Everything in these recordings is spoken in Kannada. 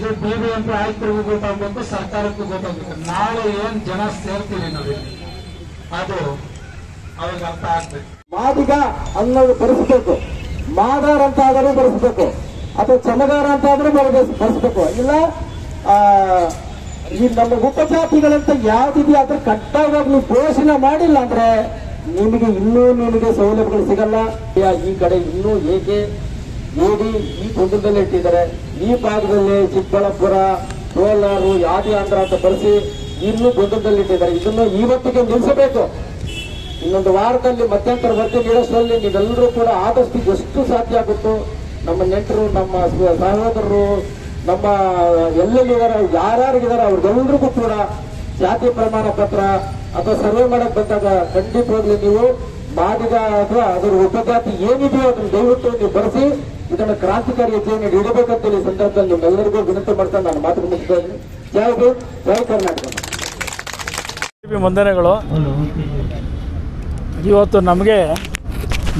ಇದು BBMP ಆಯುಕ್ತರಿಗೂ ಗೊತ್ತಾಗಬೇಕು, ಸರ್ಕಾರಕ್ಕೂ ಗೊತ್ತಾಗಬೇಕು. ನಾಳೆ ಏನ್ ಜನ ಸೇರ್ತೀವಿ ನೋಡಿ ಅದು ಅವ್ರಿಗೆ ಅರ್ಥ ಆಗ್ಬೇಕು. ಮಾದಿಗ ಅನ್ನೋದು ಬರೆಸಬೇಕು, ಮಾದಾರ ಅಂತ ಆದರೂ ಬರೆಸಬೇಕು, ಅಥವಾ ಚಮಗಾರ ಅಂತ ಆದರೂ ಬರೆಸಬೇಕು. ಇಲ್ಲ ಈ ನಮ್ಮ ಉಪಜಾತಿಗಳಂತ ಯಾವ್ದಿದೆಯೋ ಅದ್ರ ಕಡ್ಡಾಯವಾಗಿ ನೀವು ಘೋಷಣೆ ಮಾಡಿಲ್ಲ ಅಂದ್ರೆ ನಿಮಗೆ ಸೌಲಭ್ಯಗಳು ಸಿಗಲ್ಲ. ಈ ಕಡೆ ಇನ್ನೂ ಹೇಗೆ ನೋಡಿ ಈ ಕುಂಡದಲ್ಲಿ ಇಟ್ಟಿದ್ದಾರೆ, ಈ ಭಾಗದಲ್ಲಿ ಚಿಕ್ಕಬಳ್ಳಾಪುರ, ಕೋಲಾರ, ಯಾದಿ ಆಂಧ್ರ ಅಂತ ಬಳಸಿ ಇನ್ನೂ ಗೊಂದಲದಲ್ಲಿ ಇಟ್ಟಿದ್ದಾರೆ. ಇದನ್ನು ಇವತ್ತಿಗೆ ನಿಲ್ಲಿಸಬೇಕು. ಇನ್ನೊಂದು ವಾರದಲ್ಲಿ ಮಧ್ಯಂತರ ವರದಿ ನೀಡೋಷ್ಟರಲ್ಲಿ ನೀವೆಲ್ಲರೂ ಕೂಡ ಆದಷ್ಟು ಎಷ್ಟು ಸಾಧ್ಯ ಆಗುತ್ತೋ ನಮ್ಮ ನೆಂಟರು, ನಮ್ಮ ಸಹೋದರರು, ನಮ್ಮ ಎಲ್ಲೆಲ್ಲಿದ್ದಾರೆ, ಯಾರ್ಯಾರಿಗಿದ್ದಾರೆ ಅವ್ರಿಗೆಲ್ಲರಿಗೂ ಕೂಡ ಜಾತಿ ಪ್ರಮಾಣ ಪತ್ರ ಅಥವಾ ಸರ್ವೆ ಮಾಡಕ್ ಬಂದಾಗ ಖಂಡಿತವಾಗ್ಲೂ ನೀವು ಮಾದಿಗ ಅಥವಾ ಅದರ ಉಪಜಾತಿ ಏನಿದೆಯೋ ಅದನ್ನು ದಯವಿಟ್ಟು ನೀವು ಬರೆಸಿ ಇದನ್ನು ಕ್ರಾಂತಿಕಾರಿ ಹೆಜ್ಜೆಯನ್ನು ಇಡಬೇಕಂತ ಈ ಸಂದರ್ಭದಲ್ಲಿ ನಿಮ್ಮೆಲ್ಲರಿಗೂ ವಿನಂತಿ ಮಾಡ್ತಾ ನಾನು ಮಾತು ಮುಗಿಸ್ತಾ ಇದ್ದೀನಿ. ಜೈ ಹಿಂದ್, ಜೈ ಕರ್ನಾಟಕ. ವಂದನೆಗಳು. ಇವತ್ತು ನಮಗೆ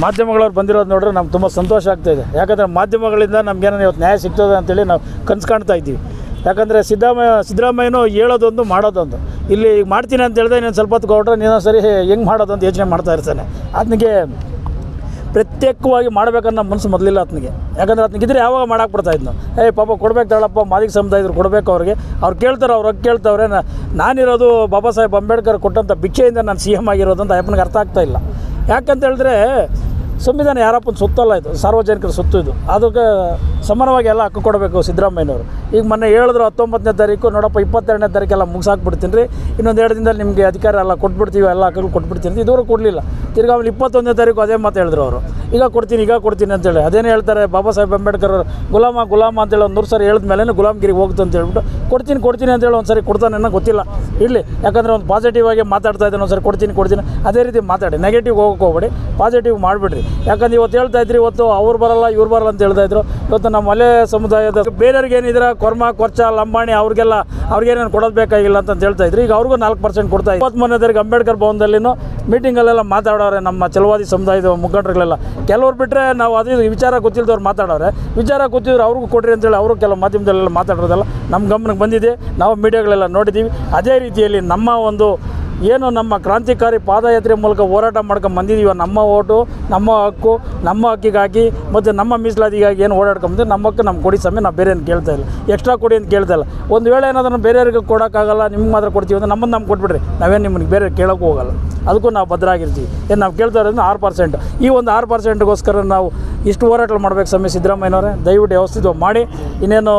ಮಾಧ್ಯಮಗಳವ್ರು ಬಂದಿರೋದು ನೋಡ್ರೆ ನಮ್ಗೆ ತುಂಬ ಸಂತೋಷ ಆಗ್ತಾಯಿದೆ. ಯಾಕಂದರೆ ಮಾಧ್ಯಮಗಳಿಂದ ನಮಗೇನೋ ಇವತ್ತು ನ್ಯಾಯ ಸಿಗ್ತದೆ ಅಂತೇಳಿ ನಾವು ಕನಸು ಕಾಣ್ತಾ ಇದ್ದೀವಿ. ಯಾಕಂದರೆ ಸಿದ್ದರಾಮಯ್ಯನೂ ಹೇಳೋದೊಂದು ಮಾಡೋದೊಂದು. ಇಲ್ಲಿ ಈಗ ಮಾಡ್ತೀನಿ ಅಂತ ಹೇಳಿದ್ರೆ ಇನ್ನೊಂದು ಸ್ವಲ್ಪ ಹೊತ್ತು ಕೊಟ್ಟರೆ ನೀನು ಸರಿ ಹೆಂಗೆ ಮಾಡೋದು ಅಂತ ಯೋಚನೆ ಮಾಡ್ತಾ ಇರ್ತಾನೆ. ಆತನಿಗೆ ಪ್ರತ್ಯೇಕವಾಗಿ ಮಾಡಬೇಕನ್ನೋ ಮನಸ್ಸು ಮೊದಲಿಲ್ಲ ಆತನಿಗೆ. ಯಾಕಂದರೆ ಆತನಿಗಿದ್ರೆ ಯಾವಾಗ ಮಾಡಕ್ಕೆ ಬಿಡ್ತಾಯಿದ್ನು. ಪಾಪ ಕೊಡ್ಬೇಕು ತಗೊಳಪ್ಪ, ಮಾದಿಗ ಸಮುದಾಯದ್ರು ಕೊಡಬೇಕು ಅವ್ರಿಗೆ, ಅವ್ರು ಕೇಳ್ತಾರೆ, ಅವ್ರು ಕೇಳ್ತವ್ರೆ. ನಾನಿರೋದು ಬಾಬಾ ಸಾಹೇಬ್ ಅಂಬೇಡ್ಕರ್ ಕೊಟ್ಟಂಥ ಭಿಕ್ಷೆಯಿಂದ ನಾನು CM ಆಗಿರೋದು ಅಂತ ಅಪ್ಪನಿಗೆ ಅರ್ಥ ಆಗ್ತಾ ಇಲ್ಲ. ಯಾಕಂತ ಹೇಳಿದ್ರೆ ಸಂವಿಧಾನ ಯಾರಪ್ಪನ ಸೊತ್ತಲ್ಲ, ಇದು ಸಾರ್ವಜನಿಕರ ಸೊತ್ತು. ಇದು ಅದಕ್ಕೆ ಸಮಾನವಾಗಿ ಎಲ್ಲ ಹಕ್ಕು ಕೊಡಬೇಕು ಸಿದ್ದರಾಮಯ್ಯನವರು. ಈಗ ಮೊನ್ನೆ ಹೇಳಿದ್ರು 19ನೇ ತಾರೀಕು, ನೋಡಪ್ಪ 22ನೇ ತಾರೀಕೆಲ್ಲ ಮುಗಿಸಾಕ್ಬಿಡ್ತೀನಿ ರೀ, ಇನ್ನೊಂದು 2 ದಿನದಲ್ಲಿ ನಿಮಗೆ ಅಧಿಕಾರ ಎಲ್ಲ ಕೊಟ್ಬಿಡ್ತೀವಿ, ಎಲ್ಲ ಹಕ್ಕುಗಳು ಕೊಟ್ಬಿಡ್ತೀನಿ. ಇದುವರೆಗೂ ಕೊಡಲಿಲ್ಲ. ತಿರ್ಗಿ ಆಮೇಲೆ 21ನೇ ತಾರೀಕು ಅದೇ ಮಾತು ಹೇಳಿದ್ರು ಅವರು, ಈಗ ಕೊಡ್ತೀನಿ ಅಂತೇಳಿ. ಅದೇನು ಹೇಳ್ತಾರೆ, ಬಾಬಾ ಸಾಹೇಬ್ ಅಂಬೇಡ್ಕರ್ ಗುಲಾಮ ಅಂತೇಳಿ ಒಂದು 100 ಸರಿ ಹೇಳಿದ ಮೇಲೆ ಗುಲಾಮಗಿರಿಗೆ ಹೋಗುತ್ತೆ ಅಂತ ಹೇಳ್ಬಿಟ್ಟು ಕೊಡ್ತೀನಿ ಅಂತೇಳಿ ಒಂದು ಸರಿ ಕೊಡ್ತಾನೆ ಅನ್ನೋ ಗೊತ್ತಿಲ್ಲ. ಇರಲಿ, ಯಾಕಂದರೆ ಒಂದು ಪಾಸಿಟಿವ್ ಆಗಿ ಮಾತಾಡ್ತಾ ಇದ್ದಾನೆ. ಒಂದು ಸರಿ ಕೊಡ್ತೀನಿ ಅದೇ ರೀತಿ ಮಾತಾಡಿ, ನೆಗೆಟಿವ್ ಹೋಗೋಕೆ ಹೋಗ್ಬೇಡಿ, ಪಾಸಿಟಿವ್ ಮಾಡಿಬಿಡ್ರಿ. ಯಾಕಂದ್ರೆ ಇವತ್ತು ಹೇಳ್ತಾ ಇದ್ರಿ, ಇವತ್ತು ಅವ್ರು ಬರಲ್ಲ ಇವ್ರು ಬರಲ್ಲ ಅಂತ ಹೇಳ್ತಾ ಇದ್ರು. ಇವತ್ತು ನಮ್ಮ ಮಲೆ ಸಮುದಾಯದ ಬೇರೆಯವ್ರಿಗೆ ಏನಿದ್ರೆ ಕೊರ್ಮ, ಕೊರ್ಚ, ಲಂಬಾಣಿ ಅವ್ರಿಗೇನೇನು ಕೊಡೋದು ಬೇಕಾಗಿಲ್ಲ ಅಂತ ಹೇಳ್ತಾ ಇದ್ರು. ಈಗ ಅವ್ರಿಗೂ 4% ಕೊಡ್ತಾ ಇದ್ರು. 23ನೇ ತಾರೀಕು ಅಂಬೇಡ್ಕರ್ ಭವನದಲ್ಲಿನೂ ಮೀಟಿಂಗಲ್ಲೆಲ್ಲ ಮಾತಾಡೋರೆ ನಮ್ಮ ಚಲವಾದಿ ಸಮುದಾಯದ ಮುಖಂಡರುಗಳೆಲ್ಲ. ಕೆಲವ್ರು ಬಿಟ್ಟರೆ ನಾವು ಅದು ವಿಚಾರ ಗೊತ್ತಿಲ್ದವ್ರು ಮಾತಾಡೋರೆ, ವಿಚಾರ ಗೊತ್ತಿದ್ರು ಅವ್ರಿಗೂ ಕೊಡ್ರಿ ಅಂತೇಳಿ ಅವರು ಕೆಲವು ಮಾಧ್ಯಮದಲ್ಲೆಲ್ಲ ಮಾತಾಡೋದಲ್ಲ ನಮ್ಮ ಗಮನಕ್ಕೆ ಬಂದಿದೆ. ನಾವು ಮೀಡಿಯಾಗಳೆಲ್ಲ ನೋಡಿದ್ದೀವಿ. ಅದೇ ರೀತಿಯಲ್ಲಿ ನಮ್ಮ ಒಂದು ಏನು ನಮ್ಮ ಕ್ರಾಂತಿಕಾರಿ ಪಾದಯಾತ್ರೆ ಮೂಲಕ ಹೋರಾಟ ಮಾಡ್ಕೊಂಡು ಬಂದಿದ್ದೀವಿ, ನಮ್ಮ ಓಟು, ನಮ್ಮ ಹಕ್ಕು, ನಮ್ಮ ಹಕ್ಕಿಗಾಗಿ ಮತ್ತು ನಮ್ಮ ಮೀಸಲಾತಿಗಾಗಿ ಏನು ಓಡಾಡ್ಕೊಂಬಂದು ನಮ್ಮ ಹಕ್ಕು ನಮ್ಮ ಕೊಡಿ ಸಮಯ ನಾವು ಬೇರೆ ಏನು ಕೇಳ್ತಾ ಇಲ್ಲ, ಎಕ್ಸ್ಟ್ರಾ ಕೊಡಿ ಅಂತ ಕೇಳ್ತಾ ಇಲ್ಲ. ಒಂದು ವೇಳೆ ಏನಾದರೂ ಬೇರೆಯವ್ರಿಗೆ ಕೊಡೋಕ್ಕಾಗಲ್ಲ, ನಿಮ್ಗೆ ಮಾತ್ರ ಕೊಡ್ತೀವಿ ಅಂದರೆ ನಮ್ಮನ್ನು ಕೊಟ್ಬಿಡ್ರಿ, ನಾವೇನು ನಿಮ್ಮನ್ನು ಬೇರೆ ಕೇಳೋಕ್ಕೂ ಹೋಗಲ್ಲ. ಅದಕ್ಕೂ ನಾವು ಭದ್ರಾಗಿರ್ತೀವಿ. ಏನು ನಾವು ಕೇಳ್ತಾ ಇರೋದು 6%. ಈ ಒಂದು 6%ಗೋಸ್ಕರ ನಾವು ಇಷ್ಟು ಹೋರಾಟ ಮಾಡಬೇಕು ಸಮಯ ಸಿದ್ದರಾಮಯ್ಯನವರೇ, ದಯವಿಟ್ಟು ವ್ಯವಸ್ಥಿತವಾಗಿ ಮಾಡಿ. ಇನ್ನೇನು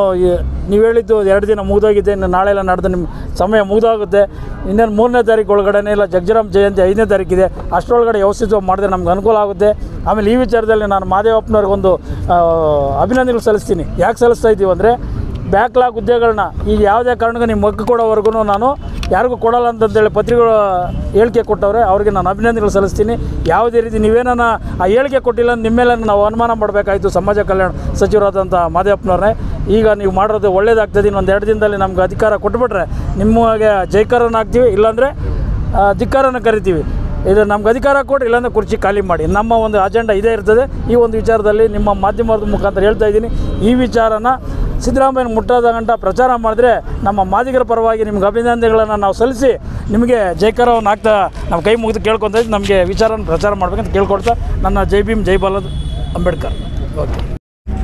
ನೀವು ಹೇಳಿದ್ದು 2 ದಿನ ಮುಗಿದೋಗಿದೆ, ಇನ್ನು ನಾಳೆ ಎಲ್ಲ ನಡೆದು ನಿಮ್ಮ ಸಮಯ ಮುಗಿದೋಗುತ್ತೆ. ಇನ್ನೇನು 3ನೇ ತಾರೀಕು ಒಳಗಡೆ ಇಲ್ಲ ಜಗಜೀರಾಮ್ ಜಯಂತಿ 5ನೇ ತಾರೀಕಿದೆ, ಅಷ್ಟರೊಳಗಡೆ ವ್ಯವಸ್ಥಿತವಾಗಿ ಮಾಡಿದ್ರೆ ನಮ್ಗೆ ಅನುಕೂಲ ಆಗುತ್ತೆ. ಆಮೇಲೆ ಈ ವಿಚಾರದಲ್ಲಿ ನಾನು ಮಾದೇವಪ್ಪನವ್ರಿಗೊಂದು ಅಭಿನಂದನೆಗಳು ಸಲ್ಲಿಸ್ತೀನಿ. ಯಾಕೆ ಸಲ್ಲಿಸ್ತಾ ಇದ್ದೀವಿ ಅಂದರೆ, ಬ್ಯಾಕ್ಲಾಗ್ ಹುದ್ದೆಗಳನ್ನ ಈಗ ಯಾವುದೇ ಕಾರಣಕ್ಕೂ ನಿಮ್ಮ ಹಕ್ಕು ಕೊಡೋವರೆಗೂ ನಾನು ಯಾರಿಗೂ ಕೊಡಲ್ಲ ಅಂತಂದೇಳಿ ಪತ್ರಿಕೆಗಳು ಹೇಳಿಕೆ ಕೊಟ್ಟವ್ರೆ, ಅವ್ರಿಗೆ ನಾನು ಅಭಿನಂದನೆಗಳು ಸಲ್ಲಿಸ್ತೀನಿ. ಯಾವುದೇ ರೀತಿ ನೀವೇನ ಆ ಹೇಳಿಕೆ ಕೊಟ್ಟಿಲ್ಲ ನಿಮ್ಮ ಮೇಲೆ ನಾವು ಅನುಮಾನ ಮಾಡಬೇಕಾಯಿತು ಸಮಾಜ ಕಲ್ಯಾಣ ಸಚಿವರಾದಂಥ ಮಾದೇವಪ್ಪನವ್ರನ್ನೇ. ಈಗ ನೀವು ಮಾಡೋದು ಒಳ್ಳೇದಾಗ್ತದೆ. ಇನ್ನೊಂದು 2 ದಿನದಲ್ಲಿ ನಮ್ಗೆ ಅಧಿಕಾರ ಕೊಟ್ಬಿಟ್ರೆ ನಿಮಗೆ ಜೈಕಾರನ ಹಾಕ್ತೀವಿ, ಇಲ್ಲಾಂದರೆ ಧಿಕ್ಕಾರನ ಕರಿತೀವಿ. ಇದು ನಮ್ಗೆ ಅಧಿಕಾರ ಕೊಡಿ, ಇಲ್ಲಾಂದರೆ ಕುರ್ಚಿ ಖಾಲಿ ಮಾಡಿ. ನಮ್ಮ ಒಂದು ಅಜೆಂಡಾ ಇದೇ ಇರ್ತದೆ. ಈ ಒಂದು ವಿಚಾರದಲ್ಲಿ ನಿಮ್ಮ ಮಾಧ್ಯಮದ ಮುಖಾಂತರ ಹೇಳ್ತಾ ಇದ್ದೀನಿ, ಈ ವಿಚಾರನ ಸಿದ್ದರಾಮಯ್ಯನ ಮುಟ್ಟೋದ ಗಂಟ ಪ್ರಚಾರ ಮಾಡಿದ್ರೆ ನಮ್ಮ ಮಾದಿಗರ ಪರವಾಗಿ ನಿಮ್ಗೆ ಅಭಿನಂದನೆಗಳನ್ನು ನಾವು ಸಲ್ಲಿಸಿ ನಿಮಗೆ ಜೈಕಾರವನ್ನು ಹಾಕ್ತಾ ನಾವು ಕೈ ಮುಗಿದು ಕೇಳ್ಕೊತಾ ಇದ್ದು ನಮಗೆ ವಿಚಾರನ ಪ್ರಚಾರ ಮಾಡಬೇಕಂತ ಕೇಳ್ಕೊಳ್ತಾ ನನ್ನ ಜೈ ಭೀಮ್ ಜೈ ಬಾಲಾ ಅಂಬೇಡ್ಕರ್. ಓಕೆ,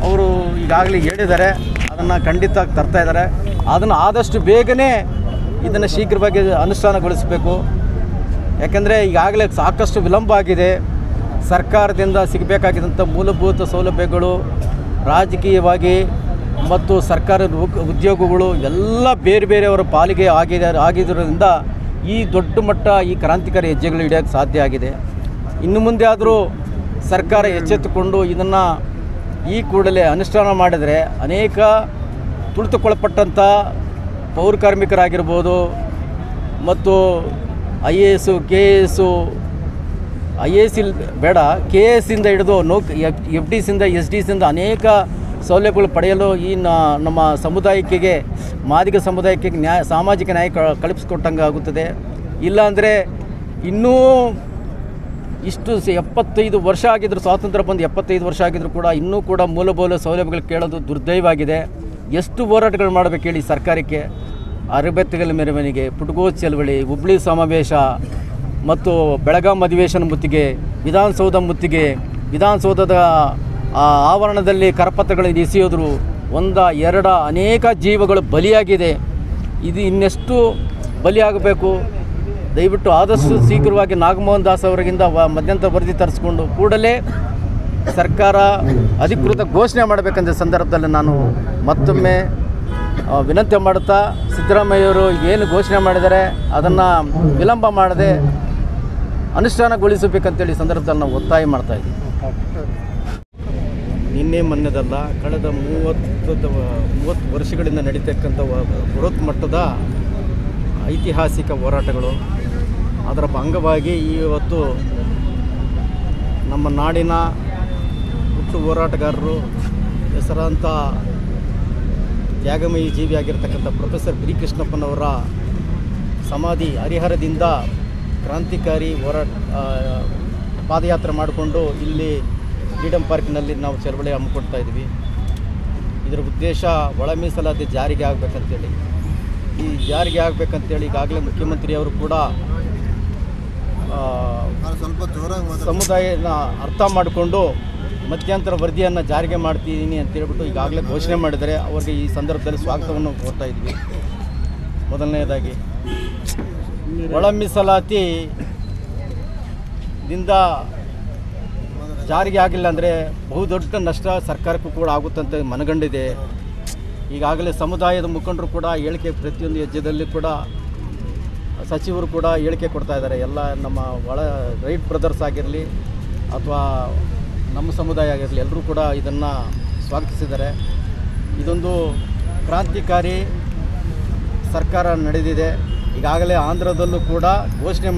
ಅವರು ಈಗಾಗಲೇ ಹೇಳಿದ್ದಾರೆ, ಅದನ್ನು ಖಂಡಿತವಾಗಿ ತರ್ತಾ ಇದ್ದಾರೆ. ಅದನ್ನು ಆದಷ್ಟು ಬೇಗನೆ ಇದನ್ನು ಶೀಘ್ರವಾಗಿ ಅನುಷ್ಠಾನಗೊಳಿಸಬೇಕು. ಯಾಕೆಂದರೆ ಈಗಾಗಲೇ ಸಾಕಷ್ಟು ವಿಳಂಬ ಆಗಿದೆ. ಸರ್ಕಾರದಿಂದ ಸಿಗಬೇಕಾಗಿದ್ದಂಥ ಮೂಲಭೂತ ಸೌಲಭ್ಯಗಳು, ರಾಜಕೀಯವಾಗಿ ಮತ್ತು ಸರ್ಕಾರದ ಉದ್ಯೋಗಗಳು ಎಲ್ಲ ಬೇರೆ ಬೇರೆಯವರ ಪಾಲಿಗೆ ಆಗಿದ್ದರಿಂದ ಈ ದೊಡ್ಡ ಮಟ್ಟ ಈ ಕ್ರಾಂತಿಕಾರಿ ಹೆಜ್ಜೆಗಳು ಹಿಡಿಯೋಕ್ಕೆ ಸಾಧ್ಯ ಆಗಿದೆ. ಇನ್ನು ಮುಂದೆ ಆದರೂ ಸರ್ಕಾರ ಎಚ್ಚೆತ್ತುಕೊಂಡು ಇದನ್ನು ಈ ಕೂಡಲೇ ಅನುಷ್ಠಾನ ಮಾಡಿದರೆ ಅನೇಕ ತುಳಿತುಕೊಳಪಟ್ಟಂಥ ಪೌರ ಕಾರ್ಮಿಕರಾಗಿರ್ಬೋದು ಮತ್ತು IAS KAS IAS ಬೇಡ KAS ಇಂದ ಹಿಡಿದು FDಸಿಂದ SDಸಿಂದ ಅನೇಕ ಸೌಲಭ್ಯಗಳು ಪಡೆಯಲು ಈ ನಮ್ಮ ಸಮುದಾಯಕ್ಕೆ ಮಾದಿಗ ಸಮುದಾಯಕ್ಕೆ ಸಾಮಾಜಿಕ ನ್ಯಾಯ ಕಲ್ಪಿಸಿಕೊಟ್ಟಂಗೆ ಆಗುತ್ತದೆ. ಇಲ್ಲಾಂದರೆ ಇನ್ನೂ ಇಷ್ಟು 75 ವರ್ಷ ಆಗಿದ್ರು, ಸ್ವಾತಂತ್ರ್ಯ ಬಂದು 75 ವರ್ಷ ಆಗಿದ್ರು ಕೂಡ ಇನ್ನೂ ಕೂಡ ಮೂಲಭೂತ ಸೌಲಭ್ಯಗಳು ಕೇಳೋದು ದುರ್ದೈವಾಗಿದೆ. ಎಷ್ಟು ಹೋರಾಟಗಳು ಮಾಡಬೇಕು ಹೇಳಿ ಸರ್ಕಾರಕ್ಕೆ. ಅರಬೆತ್ತುಗಲ ಮೆರವಣಿಗೆ, ಪುಟಗೋಸ್ ಚಳವಳಿ, ಹುಬ್ಳಿ ಸಮಾವೇಶ ಮತ್ತು ಬೆಳಗಾಂ ಅಧಿವೇಶನ ಮುತ್ತಿಗೆ, ವಿಧಾನಸೌಧ ಮುತ್ತಿಗೆ, ವಿಧಾನಸೌಧದ ಆವರಣದಲ್ಲಿ ಕರಪತ್ರಗಳನ್ನು ಎಸೆಯೋದ್ರು, ಎರಡು ಅನೇಕ ಜೀವಗಳು ಬಲಿಯಾಗಿದೆ. ಇದು ಇನ್ನೆಷ್ಟು ಬಲಿಯಾಗಬೇಕು? ದಯವಿಟ್ಟು ಆದಷ್ಟು ಶೀಘ್ರವಾಗಿ ನಾಗಮೋಹನ್ ದಾಸ್ ಅವರಿಗಿಂದ ಮಧ್ಯಂತರ ವರದಿ ತರಿಸ್ಕೊಂಡು ಕೂಡಲೇ ಸರ್ಕಾರ ಅಧಿಕೃತ ಘೋಷಣೆ ಮಾಡಬೇಕಂತ ಸಂದರ್ಭದಲ್ಲಿ ನಾನು ಮತ್ತೊಮ್ಮೆ ವಿನಂತಿ ಮಾಡುತ್ತಾ, ಸಿದ್ದರಾಮಯ್ಯವರು ಏನು ಘೋಷಣೆ ಮಾಡಿದ್ದಾರೆ ಅದನ್ನು ವಿಳಂಬ ಮಾಡದೆ ಅನುಷ್ಠಾನಗೊಳಿಸಬೇಕಂತೇಳಿ ಸಂದರ್ಭದಲ್ಲಿ ನಾವು ಒತ್ತಾಯ ಮಾಡ್ತಾಯಿದ್ದೀವಿ. ನಿನ್ನೆ ಮೊನ್ನೆದಲ್ಲ, ಕಳೆದ 30 ವರ್ಷಗಳಿಂದ ನಡೀತಕ್ಕಂಥ ಬೃಹತ್ ಮಟ್ಟದ ಐತಿಹಾಸಿಕ ಹೋರಾಟಗಳು. ಅದರ ಅಂಗವಾಗಿ ಇವತ್ತು ನಮ್ಮ ನಾಡಿನ ಹುಟ್ಟು ಹೋರಾಟಗಾರರು, ಹೆಸರಾಂತ ತ್ಯಾಗಮಯಿ ಜೀವಿಯಾಗಿರ್ತಕ್ಕಂಥ ಪ್ರೊಫೆಸರ್ ಬಿ ಕೃಷ್ಣಪ್ಪನವರ ಸಮಾಧಿ ಹರಿಹರದಿಂದ ಕ್ರಾಂತಿಕಾರಿ ಪಾದಯಾತ್ರೆ ಮಾಡಿಕೊಂಡು ಇಲ್ಲಿ ಫ್ರೀಡಮ್ ಪಾರ್ಕ್ನಲ್ಲಿ ನಾವು ಚಳವಳಿ ಹಮ್ಮಿಕೊಡ್ತಾ ಇದ್ದೀವಿ. ಇದರ ಉದ್ದೇಶ ಒಳ ಮೀಸಲಾತಿ ಜಾರಿಗೆ ಆಗಬೇಕಂತೇಳಿ. ಈ ಜಾರಿಗೆ ಆಗಬೇಕಂತೇಳಿ ಈಗಾಗಲೇ ಮುಖ್ಯಮಂತ್ರಿಯವರು ಕೂಡ ಸಮುದಾಯನ ಅರ್ಥ ಮಾಡಿಕೊಂಡು ಮಧ್ಯಂತರ ವರದಿಯನ್ನು ಜಾರಿಗೆ ಮಾಡ್ತೀನಿ ಅಂತೇಳ್ಬಿಟ್ಟು ಈಗಾಗಲೇ ಘೋಷಣೆ ಮಾಡಿದರೆ ಅವರಿಗೆ ಈ ಸಂದರ್ಭದಲ್ಲಿ ಸ್ವಾಗತವನ್ನು ಕೋರ್ತಾ ಇದ್ವಿ. ಮೊದಲನೇದಾಗಿ ಒಳ ಮೀಸಲಾತಿದಿಂದ ಜಾರಿಗೆ ಆಗಿಲ್ಲ ಅಂದರೆ ಬಹುದೊಡ್ಡ ನಷ್ಟ ಸರ್ಕಾರಕ್ಕೂ ಕೂಡ ಆಗುತ್ತಂತ ಮನಗಂಡಿದೆ. ಈಗಾಗಲೇ ಸಮುದಾಯದ ಮುಖಂಡರು ಕೂಡ ಹೇಳಿಕೆ, ಪ್ರತಿಯೊಂದು ಹೆಜ್ಜೆದಲ್ಲಿ ಕೂಡ ಸಚಿವರು ಕೂಡ ಹೇಳಿಕೆ ಕೊಡ್ತಾ ಇದ್ದಾರೆ. ಎಲ್ಲ ನಮ್ಮ ರೈಟ್ ಬ್ರದರ್ಸ್ ಆಗಿರಲಿ ಅಥವಾ ನಮ್ಮ ಸಮುದಾಯ ಆಗಿರಲಿ, ಎಲ್ಲರೂ ಕೂಡ ಇದನ್ನು ಸ್ವಾಗತಿಸಿದ್ದಾರೆ. ಇದೊಂದು ಕ್ರಾಂತಿಕಾರಿ ಸರ್ಕಾರ ನಡೆದಿದೆ. ಈಗಾಗಲೇ ಆಂಧ್ರದಲ್ಲೂ ಕೂಡ ಘೋಷಣೆ ಮಾಡಿ